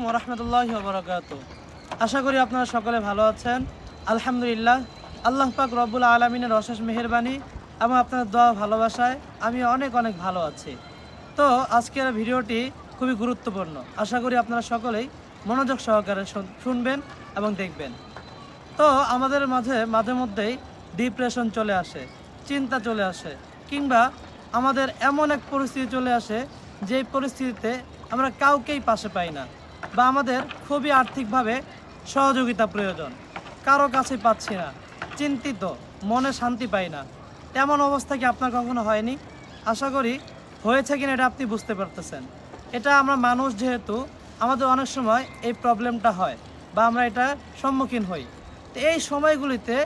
ওয়া রাহমাতুল্লাহি ওয়া বারাকাতুহু। আশা করি আপনারা সকলে ভালো আছেন। আলহামদুলিল্লাহ, আল্লাহ পাক রব্বুল আলামিনের অশেষ মেহেরবানি এবং আপনাদের দোয়া ভালোবাসায় আমি অনেক ভালো আছি। তো আজকের ভিডিওটি খুবই গুরুত্বপূর্ণ। আশা করি আপনারা সকলেই মনোযোগ সহকারে শুনবেন এবং দেখবেন। তো আমাদের মাঝে মধ্যেই ডিপ্রেশন চলে আসে, চিন্তা চলে আসে, কিংবা আমাদের এমন এক পরিস্থিতি চলে আসে যেই পরিস্থিতিতে আমরা কাউকেই পাশে পাই না, বা আমাদের খুবই আর্থিকভাবে সহযোগিতা প্রয়োজন, কারো কাছে পাচ্ছি না, চিন্তিত, মনে শান্তি পাই না। তেমন অবস্থা কি আপনার কখনো হয়নি? আশা করি হয়েছে কিনা এটা আপনি বুঝতে পারতেছেন। এটা আমরা মানুষ যেহেতু আমাদের অনেক সময় এই প্রবলেমটা হয় বা আমরা এটা সম্মুখীন হই। তো এই সময়গুলিতে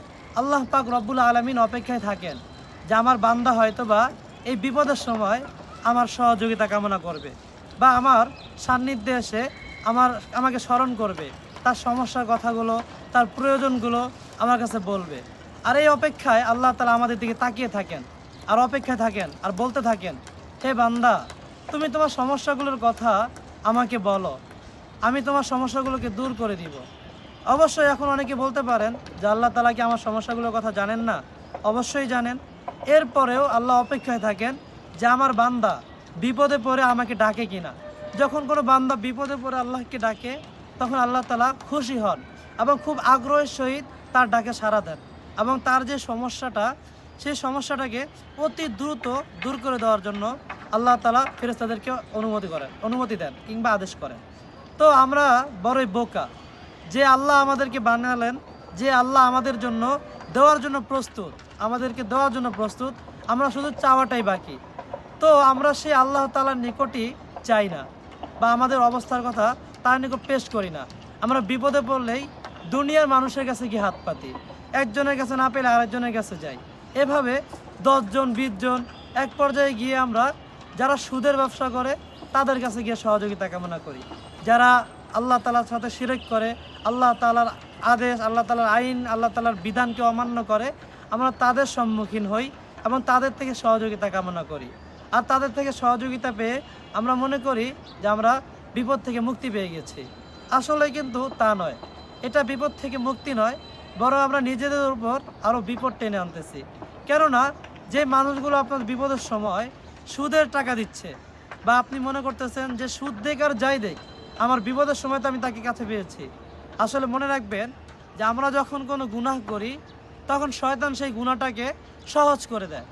আল্লাহ পাক রব্বুল আলামিন অপেক্ষায় থাকেন যে আমার বান্দা হয়তো বা এই বিপদের সময় আমার সহযোগিতা কামনা করবে, বা আমার সান্নিধ্যে এসে আমাকে স্মরণ করবে, তার সমস্যার কথাগুলো, তার প্রয়োজনগুলো আমার কাছে বলবে। আর এই অপেক্ষায় আল্লাহ তাআলা আমাদের দিকে তাকিয়ে থাকেন, আর অপেক্ষায় থাকেন, আর বলতে থাকেন, হে বান্দা, তুমি তোমার সমস্যাগুলোর কথা আমাকে বলো, আমি তোমার সমস্যাগুলোকে দূর করে দিব। অবশ্যই এখন অনেকে বলতে পারেন যে আল্লাহ তাআলা কি আমার সমস্যাগুলোর কথা জানেন না? অবশ্যই জানেন। এরপরেও আল্লাহ অপেক্ষায় থাকেন যে আমার বান্দা বিপদে পড়ে আমাকে ডাকে কিনা। যখন কোনো বান্দা বিপদে পড়ে আল্লাহকে ডাকে, তখন আল্লাহ তাআলা খুশি হন এবং খুব আগ্রহের সহিত তার ডাকে সাড়া দেন, এবং তার যে সমস্যাটা, সেই সমস্যাটাকে অতি দ্রুত দূর করে দেওয়ার জন্য আল্লাহ তাআলা ফেরেশতাদেরকে অনুমতি দেন কিংবা আদেশ করেন। তো আমরা বড়ই বোকা, যে আল্লাহ আমাদেরকে বানালেন, যে আল্লাহ আমাদের জন্য দেওয়ার জন্য প্রস্তুত, আমাদেরকে দেওয়ার জন্য প্রস্তুত, আমরা শুধু চাওয়াটাই বাকি। তো আমরা সেই আল্লাহ তাআলার নিকটই চাই না, বা আমাদের অবস্থার কথা তার নিকট পেশ করি না। আমরা বিপদে পড়লেই দুনিয়ার মানুষের কাছে গিয়ে হাত পাতি, একজনের কাছে না পেলে আরেকজনের কাছে যাই। এভাবে 10 জন 20 জন এক পর্যায়ে গিয়ে আমরা যারা সুদের ব্যবসা করে তাদের কাছে গিয়ে সহযোগিতা কামনা করি। যারা আল্লাহ তাআলার সাথে শিরক করে, আল্লাহ তাআলার আদেশ, আল্লাহ তাআলার আইন, আল্লাহ তাআলার বিধানকে অমান্য করে, আমরা তাদের সম্মুখীন হই এবং তাদের থেকে সহযোগিতা কামনা করি। আর তাদের থেকে সহযোগিতা পেয়ে আমরা মনে করি যে আমরা বিপদ থেকে মুক্তি পেয়ে গেছি। আসলে কিন্তু তা নয়। এটা বিপদ থেকে মুক্তি নয়, বরং আমরা নিজেদের উপর আরও বিপদ টেনে আনতেছি। কেননা যে মানুষগুলো আপনার বিপদের সময় সুদের টাকা দিচ্ছে, বা আপনি মনে করতেছেন যে সুদ দেখ আর যাই দেখ, আমার বিপদের সময় তো আমি তাকে কাছে পেয়েছি। আসলে মনে রাখবেন যে আমরা যখন কোনো গুনাহ করি, তখন শয়তান সেই গুনাহটাকে সহজ করে দেয়।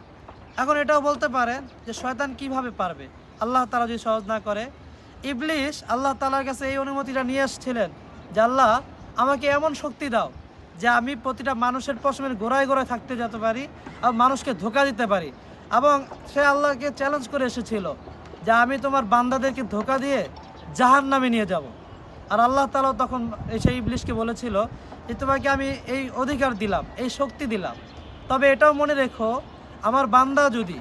এখন এটাও বলতে পারেন যে শয়তান কিভাবে পারবে, আল্লাহ তাআলা যদি সহজ না করে। ইবলিস আল্লাহ তাআলার কাছে এই অনুমতিটা নিয়ে এসেছিলেন যে আল্লাহ, আমাকে এমন শক্তি দাও যে আমি প্রতিটা মানুষের পশমের গোড়ায় থাকতে যেতে পারি আর মানুষকে ধোঁকা দিতে পারি। এবং সে আল্লাহকে চ্যালেঞ্জ করে এসেছিল যে আমি তোমার বান্দাদেরকে ধোঁকা দিয়ে জাহান্নামে নিয়ে যাব। আর আল্লাহ তাআলা তখন সেই ইবলিসকে বলেছিল যে তোমাকে আমি এই অধিকার দিলাম, এই শক্তি দিলাম, তবে এটাও মনে রেখো, আমার বান্দা যদি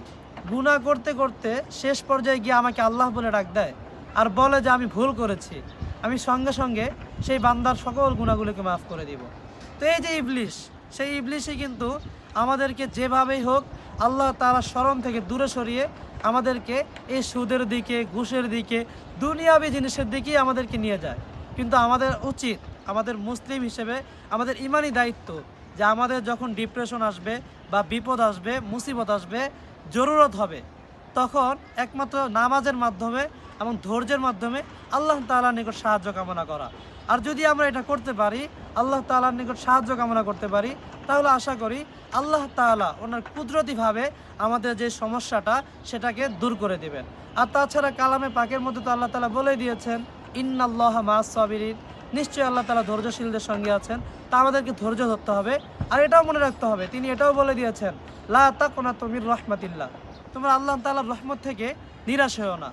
গুনাহ করতে করতে শেষ পর্যায়ে গিয়ে আমাকে আল্লাহ বলে ডাক দেয় আর বলে যে আমি ভুল করেছি, আমি সঙ্গে সঙ্গে সেই বান্দার সকল গুনাহগুলোকে মাফ করে দিব। তো এই যে ইবলিস, সেই ইবলিসই কিন্তু আমাদেরকে যেভাবেই হোক আল্লাহ তাআলার স্মরণ থেকে দূরে সরিয়ে আমাদেরকে এই সুদের দিকে, ঘুষের দিকে, দুনিয়াবি জিনিসের দিকেই আমাদেরকে নিয়ে যায়। কিন্তু আমাদের উচিত, আমাদের মুসলিম হিসেবে আমাদের ইমানি দায়িত্ব যে আমাদের যখন ডিপ্রেশন আসবে বা বিপদ আসবে, মুসিবত আসবে, জরুরত হবে, তখন একমাত্র নামাজের মাধ্যমে এবং ধৈর্যের মাধ্যমে আল্লাহ তাআলার নিকট সাহায্য কামনা করা। আর যদি আমরা এটা করতে পারি, আল্লাহ তাআলার নিকট সাহায্য কামনা করতে পারি, তাহলে আশা করি আল্লাহ তাআলা ওনার কুদরতিভাবে আমাদের যে সমস্যাটা সেটাকে দূর করে দেবেন। আর তাছাড়া কালামে পাকের মধ্যে তো আল্লাহ তাআলা বলে দিয়েছেন, ইন্নাল্লাহা মাআস সাবিরিন, নিশ্চয়ই আল্লাহ তাআলা ধৈর্যশীলদের সঙ্গে আছেন। তা আমাদেরকে ধৈর্য ধরতে হবে। আর এটাও মনে রাখতে হবে, তিনি এটাও বলে দিয়েছেন, লা তাকুনাতু মির রাহমাতিল্লাহ, তোমরা আল্লাহ তাআলার রহমত থেকে নিরাশ হও না।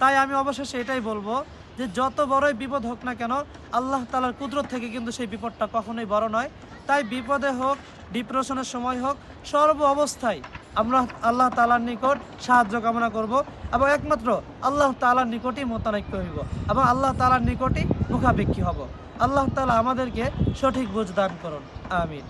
তাই আমি অবশেষে এটাই বলবো যে যত বড়ই বিপদ হোক না কেন, আল্লাহ তাআলার কুদরত থেকে কিন্তু সেই বিপদটা কখনোই বড় নয়। তাই বিপদে হোক, ডিপ্রেশনের সময় হোক, সর্ব অবস্থায় আমরা আল্লাহ তাআলার নিকট সাহায্য কামনা করব এবং একমাত্র আল্লাহ তাআলার নিকটই মোতানাক্য হইব এবং আল্লাহ তাআলার নিকটই মুখাপেক্ষী হব। আল্লাহ তাআলা আমাদেরকে সঠিক বুঝ দান করুন। আমিন।